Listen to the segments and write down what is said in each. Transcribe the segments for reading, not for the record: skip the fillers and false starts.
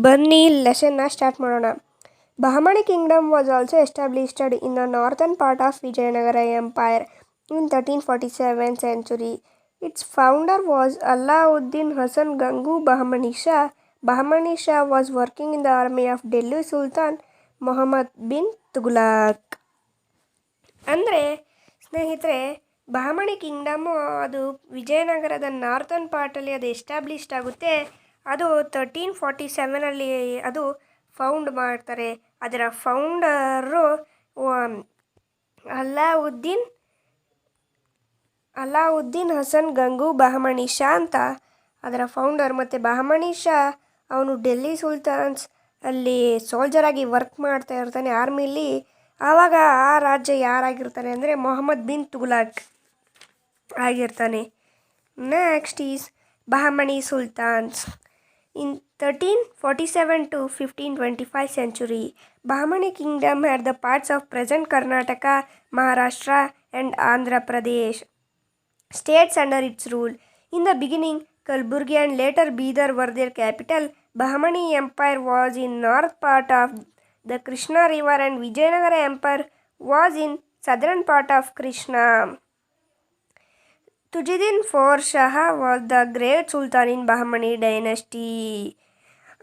ಬನ್ನಿ ಲೆಸನ್ನ ಸ್ಟಾರ್ಟ್ ಮಾಡೋಣ. Bahmani Kingdom was also established in the northern part of Vijayanagara empire in 1347 century. Its founder was Alauddin Hasan Gangu Bahmani Shah. Bahmani Shah was working in the army of Delhi Sultan Muhammad bin Tughlaq. ಅಂದರೆ ಸ್ನೇಹಿತರೆ, Bahmani kingdom ಅದು ವಿಜಯನಗರದ northern ಪಾರ್ಟಲ್ಲಿ ಅದು established ಆಗುತ್ತೆ. ಅದು 1347 ಅದು found ಮಾಡ್ತಾರೆ. ಅದರ ಫೌಂಡರು ಅಲಾವುದ್ದೀನ್ ಹಸನ್ ಗಂಗು ಬಹಮನಿ ಶಾ ಅಂತ ಅದರ ಫೌಂಡರ್. ಮತ್ತು ಬಹಮನಿ ಶಾ ಅವನು ಡೆಲ್ಲಿ ಸುಲ್ತಾನ್ಸ್ ಅಲ್ಲಿ ಸೋಲ್ಜರಾಗಿ ವರ್ಕ್ ಮಾಡ್ತಾ ಇರ್ತಾನೆ ಆರ್ಮಿಲಿ. ಆವಾಗ ಆ ರಾಜ್ಯ ಯಾರಾಗಿರ್ತಾನೆ ಅಂದರೆ ಮೊಹಮ್ಮದ್ ಬಿನ್ ತುಘಲಕ್ ಆಗಿರ್ತಾನೆ. Next is Bahmani ಸುಲ್ತಾನ್ಸ್. In 1347 to 1525 century, Bahmani kingdom had the parts of present Karnataka, Maharashtra and Andhra Pradesh states under its rule. In the beginning, Kalburgi and later Bidar were their capital. Bahmani Empire was in north part of the Krishna river and Vijayanagara Empire was in southern part of Krishna. Tujuddin IV Shah was the great sultan in Bahmani dynasty.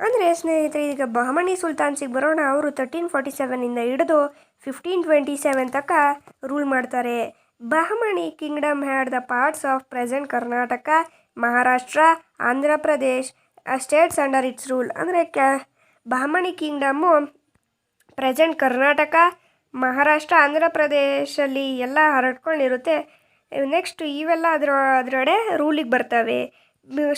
ಅಂದರೆ ಸ್ನೇಹಿತರೆ, ಈಗ ಬಹಮನಿ ಸುಲ್ತಾನ್ಸಿಗೆ ಬರೋಣ. ಅವರು 1347 ಹಿಡಿದು 1527 ತನಕ rule ಮಾಡ್ತಾರೆ. Bahmani Kingdom had the parts of present Karnataka, Maharashtra, Andhra Pradesh States under its rule. ಅಂದರೆ Bahmani kingdom present Karnataka, Maharashtra, Andhra ಪ್ರದೇಶಲ್ಲಿ ಎಲ್ಲ ಹರಡ್ಕೊಂಡಿರುತ್ತೆ. ನೆಕ್ಸ್ಟ್ ಇವೆಲ್ಲ ಅದರೊಡೆ ರೂಲಿಗೆ ಬರ್ತವೆ.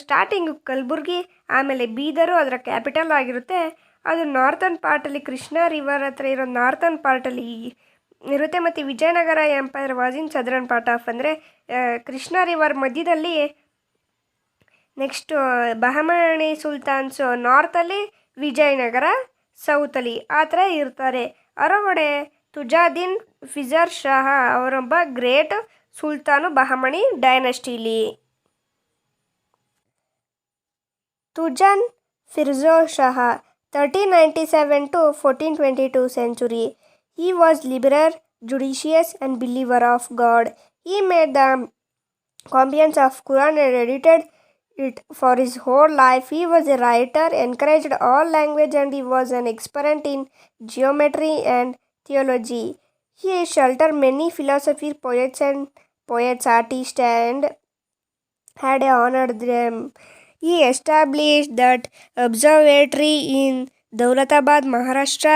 ಸ್ಟಾರ್ಟಿಂಗು ಕಲಬುರ್ಗಿ, ಆಮೇಲೆ ಬೀದರು ಅದರ ಕ್ಯಾಪಿಟಲ್ ಆಗಿರುತ್ತೆ. ಅದು ನಾರ್ತನ್ ಪಾರ್ಟಲ್ಲಿ ಕೃಷ್ಣ ರಿವರ್ ಹತ್ರ ಇರೋ ನಾರ್ತನ್ ಪಾರ್ಟಲ್ಲಿ ಇರುತ್ತೆ. ಮತ್ತು Vijayanagara empire was in southern part of, ಅಂದರೆ ಕೃಷ್ಣ ರಿವರ್ ಮಧ್ಯದಲ್ಲಿ. ನೆಕ್ಸ್ಟು ಬಹಮನಿ ಸುಲ್ತಾನ್ಸು ನಾರ್ತಲ್ಲಿ, ವಿಜಯನಗರ ಸೌತಲ್ಲಿ ಆ ಥರ ಇರ್ತಾರೆ. ಹೊರಗಡೆ ತುಜಾದೀನ್ ಫಿಜರ್ ಶಾಹ ಅವರೊಬ್ಬ great Sultan Bahmani ಡೈನಸ್ಟಿಲಿ. ತುಜಾನ್ ಫಿರ್ಜೋ Shah 1397 to 1422 century. He was liberal, judicious and believer of God. He made the copies of Quran and edited it for his whole life. He was a writer, encouraged all language, and he was an expert in geometry and theology. He sheltered many philosophers, poets, artists, and had honored them. He established that observatory in Daulatabad, Maharashtra.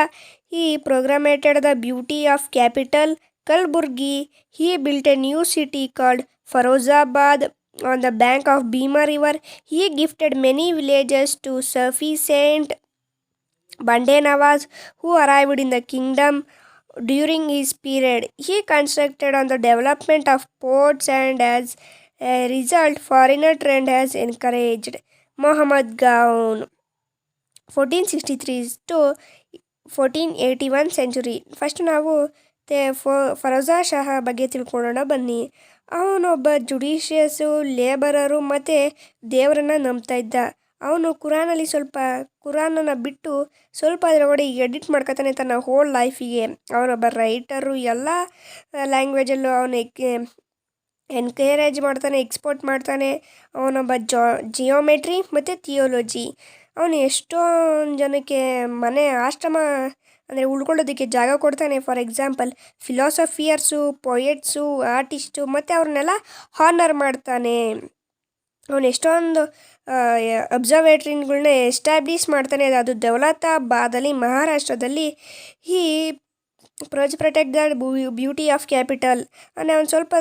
He proclaimed the beauty of capital Kalburgi. He built a new city called Firozabad on the bank of Bhima River. He gifted many villages to Sufi Saint Bande Nawaz, who arrived in the kingdom during his period. He constructed on the development of ports, and as a result, foreigner trade has encouraged. Muhammad Gaon 1463 to 1481 century. First ನಾವು ಫರೋಜಾ ಶಾಹ ಬಗ್ಗೆ ತಿಳ್ಕೊಳ್ಳೋಣ ಬನ್ನಿ. ಅವನೊಬ್ಬ ಜುಡಿಷಿಯಸ್ಸು, ಲೇಬರರು ಮತ್ತು ದೇವರನ್ನು ನಂಬ್ತಾ ಇದ್ದ. ಅವನು ಕುರಾನನ್ನು ಬಿಟ್ಟು ಸ್ವಲ್ಪ ಅದರೊಳಗಡೆ ಎಡಿಟ್ ಮಾಡ್ಕೊತಾನೆ ತನ್ನ ಹೋಲ್ ಲೈಫಿಗೆ. ಅವನೊಬ್ಬ ರೈಟರು, ಎಲ್ಲ ಲ್ಯಾಂಗ್ವೇಜಲ್ಲೂ ಅವನು ಎನ್ಕರೇಜ್ ಮಾಡ್ತಾನೆ, ಎಕ್ಸ್ಪೋರ್ಟ್ ಮಾಡ್ತಾನೆ. ಅವನೊಬ್ಬ ಜಿಯೋಮೆಟ್ರಿ ಮತ್ತು ಥಿಯೋಲಜಿ. ಅವನು ಎಷ್ಟೊಂದು ಜನಕ್ಕೆ ಆಶ್ರಮ ಅಂದರೆ ಉಳ್ಕೊಳ್ಳೋದಕ್ಕೆ ಜಾಗ ಕೊಡ್ತಾನೆ. ಫಾರ್ ಎಕ್ಸಾಂಪಲ್ ಫಿಲಾಸಫಿಯರ್ಸು, ಪೊಯೆಟ್ಸು, ಆರ್ಟಿಸ್ಟು ಮತ್ತು ಅವ್ರನ್ನೆಲ್ಲ ಹಾನರ್ ಮಾಡ್ತಾನೆ. ಅವನು ಎಷ್ಟೊಂದು ಅಬ್ಸರ್ವೇಟ್ರಿಗಳನ್ನ ಎಸ್ಟಾಬ್ಲಿಷ್ ಮಾಡ್ತಾನೆ. ಅದು ದೌಲತಾಬಾದಲ್ಲಿ, ಮಹಾರಾಷ್ಟ್ರದಲ್ಲಿ. ಈ protect the beauty of capital ಅಂದರೆ ಅವನು ಸ್ವಲ್ಪ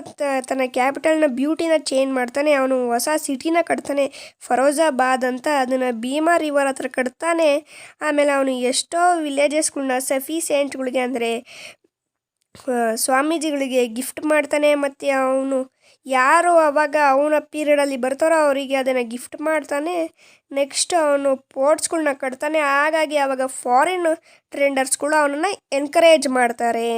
ತನ್ನ ಕ್ಯಾಪಿಟಲ್ನ ಬ್ಯೂಟಿನ ಚೇಂಜ್ ಮಾಡ್ತಾನೆ. ಅವನು ಹೊಸ ಸಿಟಿನ ಕಟ್ತಾನೆ, ಫರೋಜಾಬಾದ್ ಅಂತ. ಅದನ್ನು ಭೀಮಾ ರಿವರ್ ಹತ್ರ ಕಟ್ತಾನೆ. ಆಮೇಲೆ ಅವನು ಎಷ್ಟೋ ವಿಲೇಜಸ್ಗಳನ್ನ ಸಫಿ ಸೇಂಟ್ಗಳಿಗೆ ಅಂದರೆ ಸ್ವಾಮೀಜಿಗಳಿಗೆ ಗಿಫ್ಟ್ ಮಾಡ್ತಾನೆ. ಮತ್ತು ಅವನು ಯಾರು ಅವಾಗ ಅವನ ಪೀರಿಯಡಲ್ಲಿ ಬರ್ತಾರೋ ಅವರಿಗೆ ಅದನ್ನು ಗಿಫ್ಟ್ ಮಾಡ್ತಾನೆ. ನೆಕ್ಸ್ಟ್ ಅವನು ಪೋರ್ಟ್ಸ್ಗಳನ್ನ ಕಟ್ತಾನೆ. ಹಾಗಾಗಿ ಆವಾಗ ಫಾರಿನ್ ಟ್ರೇಡರ್ಸ್ಗಳು ಅವನನ್ನು ಎನ್ಕರೇಜ್ ಮಾಡ್ತಾರೆ.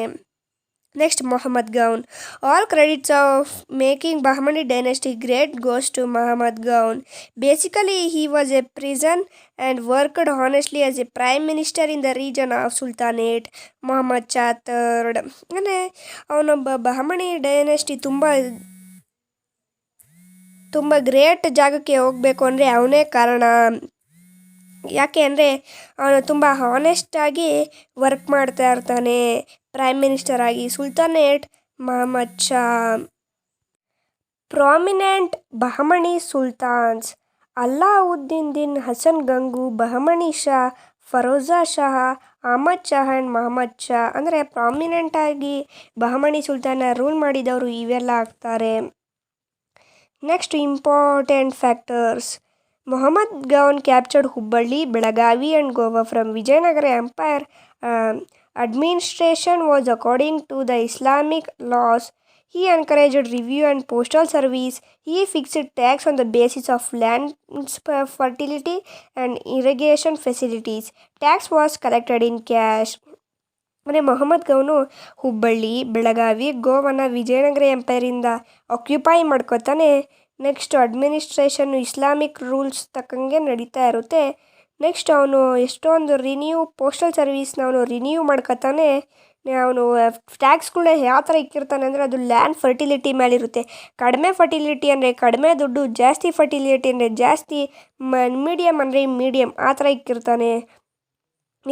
Next, Muhammad Gaon. All credits of making Bahmani dynasty great goes to Muhammad Gaon. Basically, he was a prison and worked honestly as a prime minister in the region of Sultanate. Muhammad Shah III. ಅಂದರೆ ಅವನೊಬ್ಬ Bahmani dynasty ತುಂಬ great ಜಾಗಕ್ಕೆ ಹೋಗಬೇಕು ಅಂದರೆ ಅವನೇ ಕಾರಣ. ಯಾಕೆ ಅಂದರೆ ಅವನು ತುಂಬ ಹಾನೆಸ್ಟಾಗಿ ವರ್ಕ್ ಮಾಡ್ತಾ ಇರ್ತಾನೆ ಪ್ರೈಮ್ ಮಿನಿಸ್ಟರ್ ಆಗಿ. Sultanate Muhammad Shah. Prominent Bahmani sultans: Allauddin Hasan Gangu, Bahmani Shah, Firoz Shah, Ahmad Shah and Muhammad Shah. ಅಂದರೆ ಪ್ರಾಮಿನೆಂಟಾಗಿ ಬಹಮನಿ ಸುಲ್ತಾನ ರೂಲ್ ಮಾಡಿದವರು ಇವೆಲ್ಲ ಆಗ್ತಾರೆ. Next, important factors. Muhammad Gaon captured Hubballi, Belagavi and Goa from Vijayanagara Empire. Administration was according to the Islamic laws. He encouraged review and postal service. He fixed tax on the basis of land fertility and irrigation facilities. Tax was collected in cash. ಅಂದರೆ ಮೊಹಮ್ಮದ್ ಗೌನು ಹುಬ್ಬಳ್ಳಿ, ಬೆಳಗಾವಿ, ಗೋವನ ವಿಜಯನಗರ ಎಂಪೈರಿಂದ occupy ಮಾಡ್ಕೋತಾನೆ. Next, ಅಡ್ಮಿನಿಸ್ಟ್ರೇಷನ್ನು Islamic rules ತಕ್ಕಂಗೆ ನಡೀತಾ ಇರುತ್ತೆ. Next, ಅವನು ಎಷ್ಟೊಂದು ಪೋಸ್ಟಲ್ ಸರ್ವೀಸ್ನ ಅವನು ರಿನ್ಯೂ ಮಾಡ್ಕೋತಾನೆ. ಅವನು ಟ್ಯಾಕ್ಸ್ಗಳನ್ನ ಯಾವ ಥರ ಇಕ್ಕಿರ್ತಾನೆ ಅಂದರೆ ಅದು ಲ್ಯಾಂಡ್ ಫರ್ಟಿಲಿಟಿ ಮೇಲಿರುತ್ತೆ. ಕಡಿಮೆ ಫರ್ಟಿಲಿಟಿ ಅಂದರೆ ಕಡಿಮೆ ದುಡ್ಡು, ಜಾಸ್ತಿ ಫರ್ಟಿಲಿಟಿ ಅಂದರೆ ಜಾಸ್ತಿ, ಮೀಡಿಯಮ್ ಅಂದರೆ ಮೀಡಿಯಮ್ ಆ ಥರ ಇಕ್ಕಿರ್ತಾನೆ.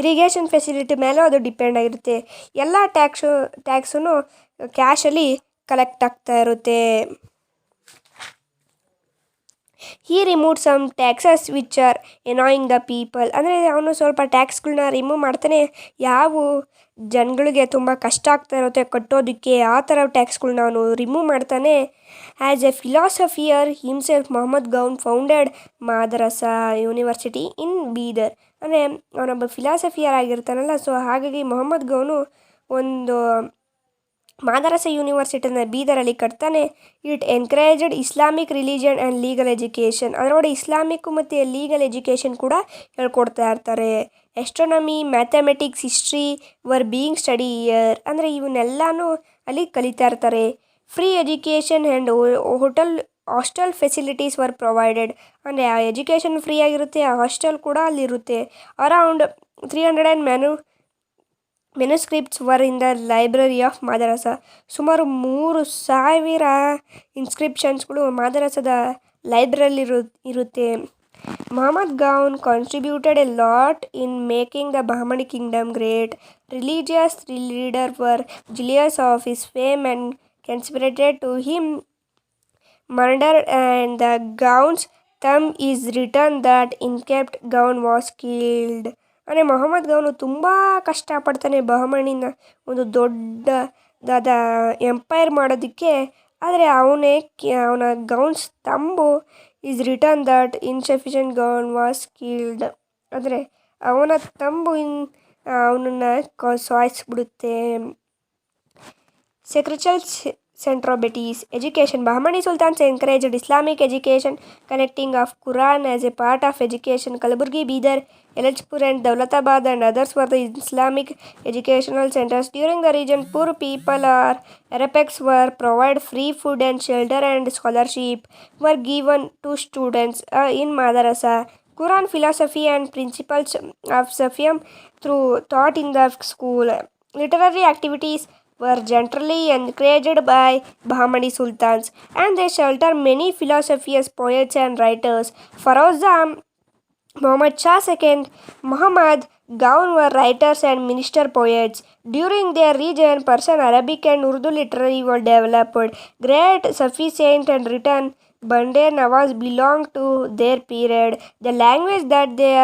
ಇರಿಗೇಷನ್ ಫೆಸಿಲಿಟಿ ಮೇಲೆ ಅದು ಡಿಪೆಂಡ್ ಆಗಿರುತ್ತೆ. ಎಲ್ಲ ಟ್ಯಾಕ್ಸೂ ಕ್ಯಾಶಲ್ಲಿ ಕಲೆಕ್ಟ್ ಆಗ್ತಾ ಇರುತ್ತೆ. He remove some taxes which are annoying the people. ಅಂದರೆ ಅವನು ಸ್ವಲ್ಪ ಟ್ಯಾಕ್ಸ್ಗಳನ್ನ ರಿಮೂವ್ ಮಾಡ್ತಾನೆ, ಯಾವ ಜನಗಳಿಗೆ ತುಂಬ ಕಷ್ಟ ಆಗ್ತಾ ಇರುತ್ತೆ ಕಟ್ಟೋದಕ್ಕೆ ಆ ಥರ ಟ್ಯಾಕ್ಸ್ಗಳನ್ನ ಅವನು ರಿಮೂವ್ ಮಾಡ್ತಾನೆ. As a philosopher himself Muhammad Gawan founded madrasa university in Bidar. ಅಂದರೆ ಅವನೊಬ್ಬ ಫಿಲಾಸಫಿಯರ್ ಆಗಿರ್ತಾನಲ್ಲ, ಸೊ ಹಾಗಾಗಿ ಮೊಹಮ್ಮದ್ ಗೌನು ಒಂದು ಮಾದರಸ ಯೂನಿವರ್ಸಿಟಿನ ಬೀದರಲ್ಲಿ ಕಟ್ತಾನೆ. It encouraged Islamic religion and legal education. ಅದರೊಳಗೆ ಇಸ್ಲಾಮಿಕ್ ಮತ್ತು ಲೀಗಲ್ ಎಜುಕೇಷನ್ ಕೂಡ ಹೇಳ್ಕೊಡ್ತಾ ಇರ್ತಾರೆ. Astronomy, mathematics, history were being study here. ಅಂದರೆ ಇವನ್ನೆಲ್ಲನೂ ಅಲ್ಲಿ ಕಲಿತಾ ಇರ್ತಾರೆ. Free education and hostel facilities were provided. ಅಂದರೆ ಆ ಎಜುಕೇಷನ್ ಫ್ರೀ ಆಗಿರುತ್ತೆ, ಆ ಹಾಸ್ಟೆಲ್ ಕೂಡ ಅಲ್ಲಿರುತ್ತೆ. Around 300 manuscripts were in the library of madrasa. ಸುಮಾರು 3000 ಇನ್ಸ್ಕ್ರಿಪ್ಷನ್ಸ್ಗಳು ಮಾದರಸದ ಲೈಬ್ರರಿಯಲ್ಲಿ ಇರುತ್ತೆ. Muhammad Gaon contributed a lot in making the Bahmani kingdom great. Religious leaders were jealous of his fame and conspirated to him murder, and the Gaon's thumb is written that inkept Gaon was killed. ಅಂದರೆ Muhammad gown ತುಂಬ ಕಷ್ಟಪಡ್ತಾನೆ ಬಹಮನಿನ ಒಂದು ದೊಡ್ಡದಾದ empire ಮಾಡೋದಕ್ಕೆ. ಆದರೆ ಅವನ Gawan's tomb is return that insufficient Gawan was killed. ಅಂದರೆ ಅವನ ತಂಬು ಅವನನ್ನು ಸಾಯಿಸ್ಬಿಡುತ್ತೆ. ಸೆಕ್ರೆಟಲ್ Centrobetes. Education. Bahmani Sultans encouraged Islamic education, connecting of Quran as a part of education. Kalaburgi, Bidar, Elachpur and Daulatabad and others were the Islamic educational centers. During the region, poor people or Arapex were provided free food and shelter, and scholarship were given to students in Madarasa. Quran philosophy and principles of Sufism through taught in the school. Literary activities were generally encouraged by Bahmani Sultans, and they shelter many philosophers, poets and writers. Faroza, Muhammad Shah II, Muhammad Gaon were writers and minister poets. During their region, Persian, Arabic and Urdu literature were developed. Great sufficient and written Bandar Nawaz belonged to their period. The language that they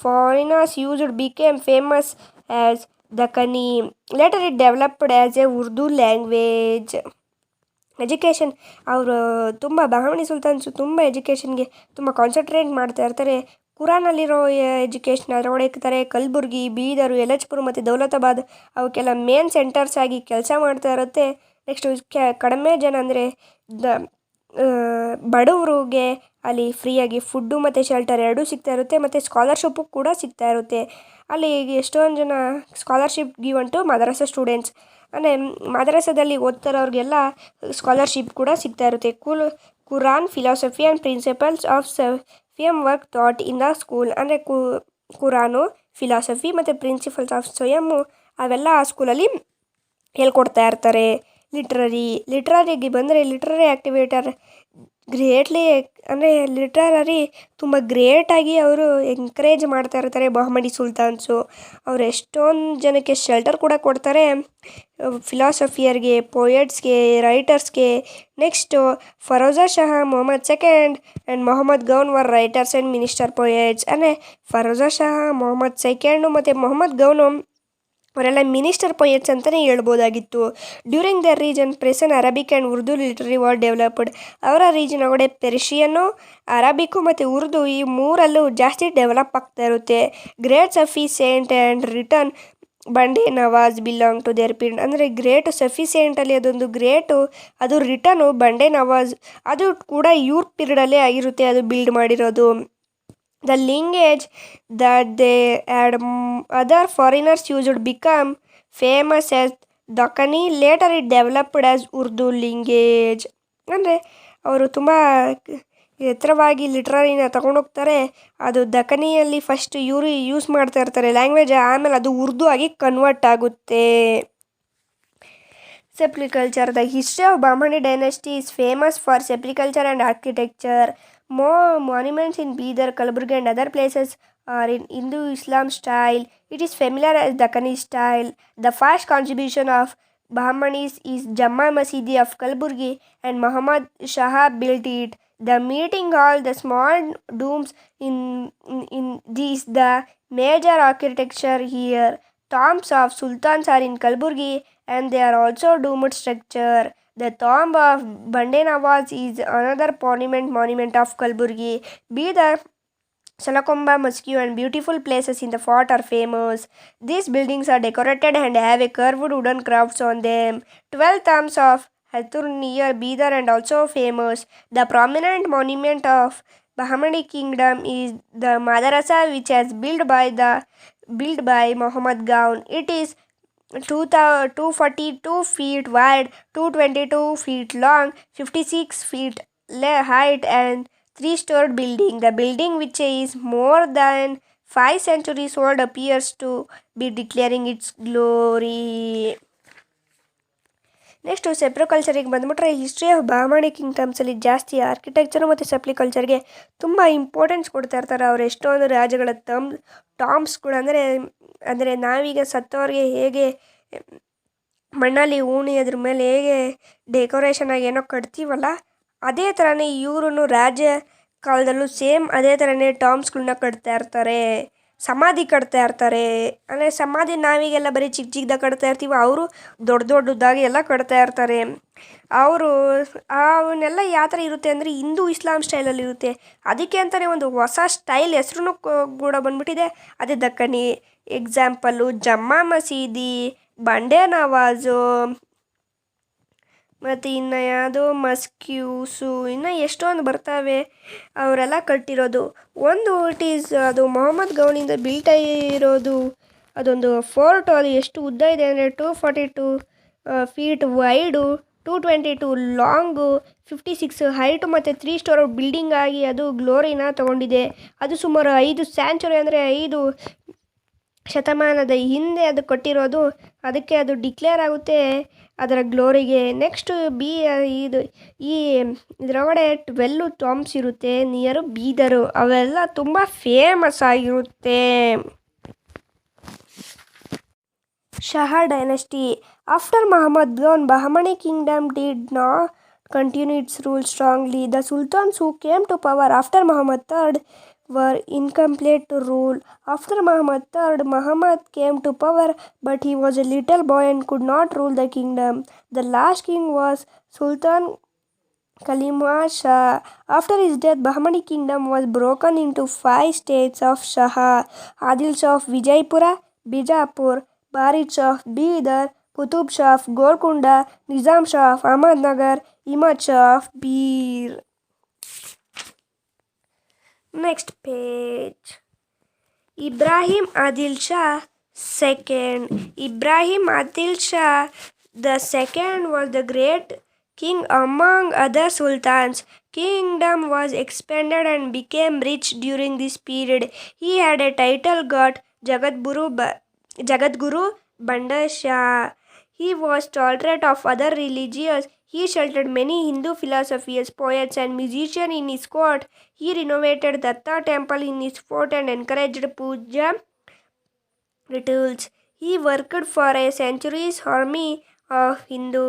foreigners used became famous as Dakkani. Later it developed as a Urdu language. Education ಅವರು ತುಂಬ ಬಹಮನಿ ಸುಲ್ತಾನ್ಸು ತುಂಬ ಎಜುಕೇಷನ್ಗೆ ತುಂಬ concentrate ಮಾಡ್ತಾ ಇರ್ತಾರೆ. ಕುರಾನಲ್ಲಿರೋ education ಅದರೊಳಗೆ ಇರ್ತಾರೆ. ಕಲಬುರ್ಗಿ, ಬೀದರು, ಎಲಚ್ಪುರ್ ಮತ್ತು ದೌಲತಾಬಾದ್ ಅವಕ್ಕೆಲ್ಲ ಮೇನ್ ಸೆಂಟರ್ಸ್ ಆಗಿ ಕೆಲಸ ಮಾಡ್ತಾ ಇರುತ್ತೆ. ನೆಕ್ಸ್ಟು ಕಡಿಮೆ ಜನ ಅಂದರೆ ಬಡವರಿಗೆ ಅಲ್ಲಿ ಫ್ರೀಯಾಗಿ ಫುಡ್ಡು ಮತ್ತು ಶೆಲ್ಟರ್ ಎರಡೂ ಸಿಗ್ತಾ ಇರುತ್ತೆ ಮತ್ತು ಸ್ಕಾಲರ್ಶಿಪ್ಪು ಕೂಡ ಸಿಗ್ತಾ ಇರುತ್ತೆ. ಅಲ್ಲಿ ಎಷ್ಟೊಂದು ಜನ scholarship given to madrasa students, ಅಂದರೆ ಮದ್ರಸಾದಲ್ಲಿ ಓದ್ತಾರವ್ರಿಗೆಲ್ಲ ಸ್ಕಾಲರ್ಶಿಪ್ ಕೂಡ ಸಿಗ್ತಾ ಇರುತ್ತೆ. Quran philosophy and principles of ಸ್ವಯಂ work thought in the school, ಅಂದರೆ ಕುರಾನು, ಫಿಲಾಸಫಿ ಮತ್ತು ಪ್ರಿನ್ಸಿಪಲ್ಸ್ ಆಫ್ ಸ್ವಯಂ ಅವೆಲ್ಲ ಆ ಸ್ಕೂಲಲ್ಲಿ ಹೇಳ್ಕೊಡ್ತಾ ಇರ್ತಾರೆ. ಲಿಟ್ರರಿಗೆ ಬಂದರೆ ಲಿಟ್ರರಿ ಆ್ಯಕ್ಟಿವೇಟರ್ ಗ್ರೇಟ್ಲಿ, ಅಂದರೆ ಲಿಟ್ರರಿ ತುಂಬ ಗ್ರೇಟಾಗಿ ಅವರು ಎಂಕರೇಜ್ ಮಾಡ್ತಾ ಇರ್ತಾರೆ ಬಹಮನಿ ಸುಲ್ತಾನ್ಸು. ಅವ್ರು ಎಷ್ಟೊಂದು ಜನಕ್ಕೆ ಶೆಲ್ಟರ್ ಕೂಡ ಕೊಡ್ತಾರೆ, ಫಿಲಾಸಫಿಯರ್ಗೆ, ಪೋಯೆಟ್ಸ್ಗೆ, ರೈಟರ್ಸ್ಗೆ. Next Firoza Shah, Mohammed second and Mohammed Gawan were writers and minister poets. ಅಂದರೆ ಫರೋಜಾ ಶಹ, ಮೊಹಮ್ಮದ್ ಸೆಕೆಂಡು ಮತ್ತು ಮೊಹಮ್ಮದ್ ಗೌನು ಅವರೆಲ್ಲ ಮಿನಿಸ್ಟರ್ ಪೊಯೆಟ್ಸ್ ಅಂತಲೇ ಹೇಳ್ಬೋದಾಗಿತ್ತು. During the region Persian, Arabic and Urdu literary were developed. ಅವರ ರೀಜನ್ ಒಳಗಡೆ ಪರ್ಷಿಯನ್ನು, ಅರಬಿಕ್ಕು ಮತ್ತು ಉರ್ದು ಈ ಮೂರಲ್ಲೂ ಜಾಸ್ತಿ ಡೆವಲಪ್ ಆಗ್ತಾ ಇರುತ್ತೆ. ಗ್ರೇಟ್ ಸಫಿ ಸೇಂಟ್ ಆ್ಯಂಡ್ ರಿಟರ್ನ್ Bande Nawaz belong to their period. ಅಂದರೆ ಗ್ರೇಟ್ ಸಫಿಸೆಂಟಲ್ಲಿ ಅದೊಂದು ಗ್ರೇಟು, ಅದು ರಿಟರ್ನು ಬಂಡೆ ನವಾಜ್ ಅದು ಕೂಡ ಇವ್ರ ಪೀರಿಯಡಲ್ಲೇ ಆಗಿರುತ್ತೆ ಅದು ಬಿಲ್ಡ್ ಮಾಡಿರೋದು. The lineage that they had other foreigners used become famous as Dakkani. Later it developed as Urdu lineage. ಅಂದರೆ ಅವರು ತುಂಬ ಎತ್ತರವಾಗಿ ಲಿಟ್ರರಿನ ತಗೊಂಡೋಗ್ತಾರೆ. ಅದು ದಕ್ಕನಿಯಲ್ಲಿ ಫಸ್ಟ್ ಇವರು ಯೂಸ್ ಮಾಡ್ತಾ ಇರ್ತಾರೆ ಲ್ಯಾಂಗ್ವೇಜ್, ಆಮೇಲೆ ಅದು ಉರ್ದು ಆಗಿ ಕನ್ವರ್ಟ್ ಆಗುತ್ತೆ. Sepulchre. The history of Bahmani dynasty is famous for sepulchre and architecture. More monuments in Bidar, Kalaburgi and other places are in Hindu-Islam style. It is familiar as Dakkani style. The first contribution of Bahmanis is Jamma Masjid of Kalaburgi and Muhammad Shah built it. The meeting hall, the small domes in this, the major architecture here. Tombs of sultans are in Kalaburgi and they are also domed structure. The tomb of Bande Nawaz is another monument of Kalaburgi. Bidar, Salakomba Mosque and beautiful places in the fort are famous. These buildings are decorated and have a curved wooden crafts on them. 12 tombs of Hathur near Bidar and also famous. The prominent monument of Bahmani kingdom is the madrasa, which has built by Muhammad Gaun. It is 242 feet wide, 222 feet long, 56 feet height and 3-storied building. The building, which is more than 5 centuries old, appears to be declaring its glory. Next ಸೆಪ್ರಿಕಲ್ಚರಿಗೆ ಬಂದುಬಿಟ್ರೆ, history of ಬಾಹಮನಿ ಕಿಂಗ್ಡಮ್ಸಲ್ಲಿ ಜಾಸ್ತಿ architecture ಮತ್ತು ಸೆಪ್ರಿಕಲ್ಚರ್ಗೆ ತುಂಬ importance ಕೊಡ್ತಾ ಇರ್ತಾರೆ. ಅವ್ರು ಎಷ್ಟೊಂದು ರಾಜ್ಯಗಳ ಟಾಮ್ಸ್ಗಳು, ಅಂದರೆ ನಾವೀಗ ಸತ್ತವ್ರಿಗೆ ಹೇಗೆ ಮಣ್ಣಲ್ಲಿ ಉಣಿ ಅದ್ರ ಮೇಲೆ ಹೇಗೆ ಡೆಕೋರೇಷನ್ ಆಗಿ ಏನೋ ಕಟ್ತೀವಲ್ಲ, ಅದೇ ಥರನೇ ಇವ್ರೂ ರಾಜ್ಯ ಕಾಲದಲ್ಲೂ ಸೇಮ್ ಅದೇ ಥರನೇ ಟಾಮ್ಸ್ಗಳನ್ನ ಕಟ್ತಾ ಇರ್ತಾರೆ, ಸಮಾಧಿ ಕಟ್ತಾ ಇರ್ತಾರೆ. ಅಂದರೆ ಸಮಾಧಿ ನಾವೀಗೆಲ್ಲ ಬರೀ ಚಿಕ್ಕ ಚಿಕ್ಕದಾಗ ಕಟ್ತಾ ಇರ್ತೀವಿ, ಅವರು ದೊಡ್ಡದಾಗಿ ಎಲ್ಲ ಕಟ್ತಾ ಇರ್ತಾರೆ. ಅವರು ಅವನ್ನೆಲ್ಲ ಯಾವ ಥರ ಇರುತ್ತೆ ಅಂದರೆ ಹಿಂದೂ ಇಸ್ಲಾಂ ಸ್ಟೈಲಲ್ಲಿ ಇರುತ್ತೆ. ಅದಕ್ಕೆ ಅಂತಲೇ ಒಂದು ಹೊಸ ಸ್ಟೈಲ್ ಹೆಸ್ರು ಕೂಡ ಬಂದ್ಬಿಟ್ಟಿದೆ, ಅದೇ ದಕ್ಕನಿ. ಎಕ್ಸಾಂಪಲ್ಲು ಜಮ್ಮಾ ಮಸೀದಿ, ಬಂಡೆ ನವಾಜು, ಮತ್ತು ಇನ್ನು ಯಾವುದೋ ಮಸ್ಕ್ಯೂಸು, ಇನ್ನು ಎಷ್ಟೊಂದು ಬರ್ತವೆ ಅವರೆಲ್ಲ ಕಟ್ಟಿರೋದು. ಒಂದು ಅದು ಮೊಹಮ್ಮದ್ ಗೌನಿಂದ ಬಿಲ್ಟ್ ಆಗಿರೋದು ಅದೊಂದು ಫೋರ್ಟು. ಅದು ಎಷ್ಟು ಉದ್ದ ಇದೆ ಅಂದರೆ 242 ಫೀಟ್ ವೈಡು, 222 ಲಾಂಗು, 56 ಹೈಟು ಮತ್ತು 3-ಸ್ಟೋರ್ ಬಿಲ್ಡಿಂಗ್ ಆಗಿ ಅದು ಗ್ಲೋರಿನ ತಗೊಂಡಿದೆ. ಅದು ಸುಮಾರು 5 ಸೆಂಚುರಿ ಅಂದರೆ 5 ಶತಮಾನದ ಹಿಂದೆ ಅದು ಕಟ್ಟಿರೋದು. ಅದಕ್ಕೆ ಅದು ಡಿಕ್ಲೇರ್ ಆಗುತ್ತೆ ಅದರ ಗ್ಲೋರಿಗೆ. ನೆಕ್ಸ್ಟು ಇದರೊಳಗಡೆ 12 ಟಾಮ್ಸ್ ಇರುತ್ತೆ ನಿಯರು ಬೀದರು. ಅವೆಲ್ಲ ತುಂಬ ಫೇಮಸ್ ಆಗಿರುತ್ತೆ. Shah dynasty. After Muhammad Gaun, Bahmani kingdom did not continue its rule strongly. The sultans who came to power after Muhammad III were incomplete to rule. After Muhammad III, Muhammad came to power, but he was a little boy and could not rule the kingdom. The last king was Sultan Kalima Shah. After his death, Bahmani kingdom was broken into 5 states of Shah: Adil Shah of Vijaypura, Bijapur, Barid Shah of Bidar, Qutub Shah of Golconda, Nizam Shah of Ahmednagar. image of beer. Next page. Ibrahim Adil Shah II. Ibrahim Adil Shah the second was the great king among other sultans. Kingdom was expanded and became rich during this period. He had a title got Jagadguru Banda Shah. He was tolerant of other religions. He sheltered many Hindu philosophers, poets, and musicians in his court. He renovated Datta temple in his fort and encouraged puja rituals. He worked for a centuries army of Hindu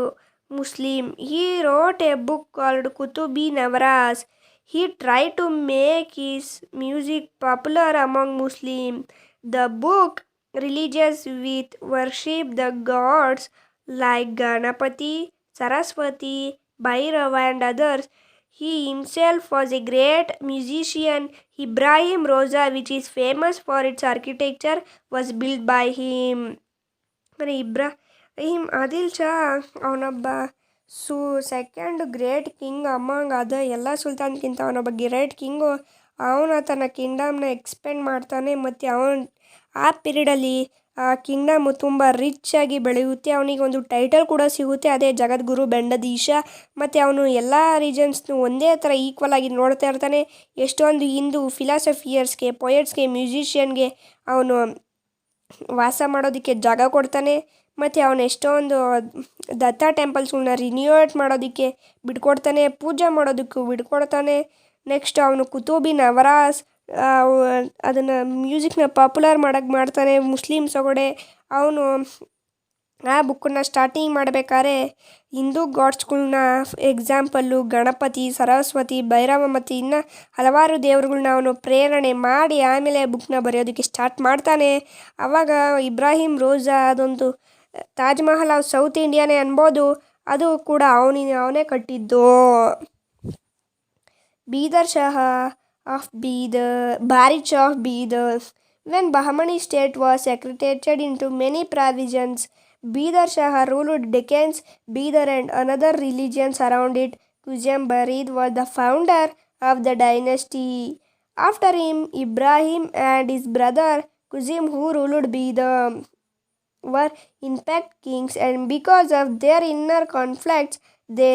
Muslim. He wrote a book called Kutubi Navaras. He tried to make his music popular among Muslims. The book religious with worship the gods like Ganapati, Saraswati, Bhairava and others. He himself was a great musician. Ibrahim Roza, which is famous for its architecture, was built by him. Ibrahim Adil Shah ಅವನೊಬ್ಬ second great king among ಎಲ್ಲ ಸುಲ್ತಾನ್ಗಿಂತ ಅವನೊಬ್ಬ great king. ಅವನು ತನ್ನ ಕಿಂಗ್ಡಮ್ನ expend ಮಾಡ್ತಾನೆ ಮತ್ತು ಆ ಪೀರಿಯಡಲ್ಲಿ ಆ Kingdom ತುಂಬ ರಿಚ್ ಆಗಿ ಬೆಳೆಯುತ್ತೆ. ಅವನಿಗೆ ಒಂದು ಟೈಟಲ್ ಕೂಡ ಸಿಗುತ್ತೆ, ಅದೇ ಜಗದ್ಗುರು ಬೆಂಡದೀಶ. ಮತ್ತು ಅವನು ಎಲ್ಲ ರೀಜನ್ಸ್ನು ಒಂದೇ ಥರ ಈಕ್ವಲ್ ಆಗಿ ನೋಡ್ತಾ ಇರ್ತಾನೆ. ಎಷ್ಟೊಂದು ಹಿಂದೂ ಫಿಲಾಸಫಿಯರ್ಸ್ಗೆ, ಪೊಯೆಟ್ಸ್ಗೆ, ಮ್ಯೂಸಿಷಿಯನ್ಗೆ ಅವನು ವಾಸ ಮಾಡೋದಕ್ಕೆ ಜಾಗ ಕೊಡ್ತಾನೆ. ಮತ್ತು ಅವನು ಎಷ್ಟೊಂದು ದತ್ತ ಟೆಂಪಲ್ಸ್ಗಳನ್ನ ರಿನ್ಯೂವೇಟ್ ಮಾಡೋದಕ್ಕೆ ಬಿಟ್ಕೊಡ್ತಾನೆ, ಪೂಜೆ ಮಾಡೋದಕ್ಕೂ ಬಿಟ್ಕೊಡ್ತಾನೆ. ನೆಕ್ಸ್ಟ್ ಅವನು ಕುತುಬಿ ನವರಾಸ್ ಅದನ್ನು ಮ್ಯೂಸಿಕ್ನ ಪಾಪ್ಯುಲರ್ ಮಾಡ್ತಾನೆ ಮುಸ್ಲಿಮ್ಸ್ ಒಳಗಡೆ. ಅವನು ಆ ಬುಕ್ಕನ್ನು ಸ್ಟಾರ್ಟಿಂಗ್ ಮಾಡಬೇಕಾದ್ರೆ ಹಿಂದೂ ಗಾಡ್ಸ್ಗಳ್ನ ಎಕ್ಸಾಂಪಲ್ಲು ಗಣಪತಿ, ಸರಸ್ವತಿ, ಭೈರವ ಮತ್ತು ಇನ್ನು ಹಲವಾರು ದೇವರುಗಳ್ನ ಅವನು ಪ್ರೇರಣೆ ಮಾಡಿ ಆಮೇಲೆ ಬುಕ್ನ ಬರೆಯೋದಕ್ಕೆ ಸ್ಟಾರ್ಟ್ ಮಾಡ್ತಾನೆ. ಆವಾಗ ಇಬ್ರಾಹಿಂ ರೋಜಾ ಅದೊಂದು ತಾಜ್ ಮಹಲ್ ಆಫ್ ಸೌತ್ ಇಂಡಿಯಾನೇ ಅನ್ಬೋದು, ಅದು ಕೂಡ ಅವನೇ ಕಟ್ಟಿದ್ದು. Bidar Shah of Barid Shah of Bidar. When Bahmani state was segregated into many provinces, Bidar Shah ruled Deccan, Bidar and another religions around it. Quzam Barid was the founder of the dynasty. After him, Ibrahim and his brother Quzim, who ruled Bidar, were in fact kings, and because of their inner conflicts, the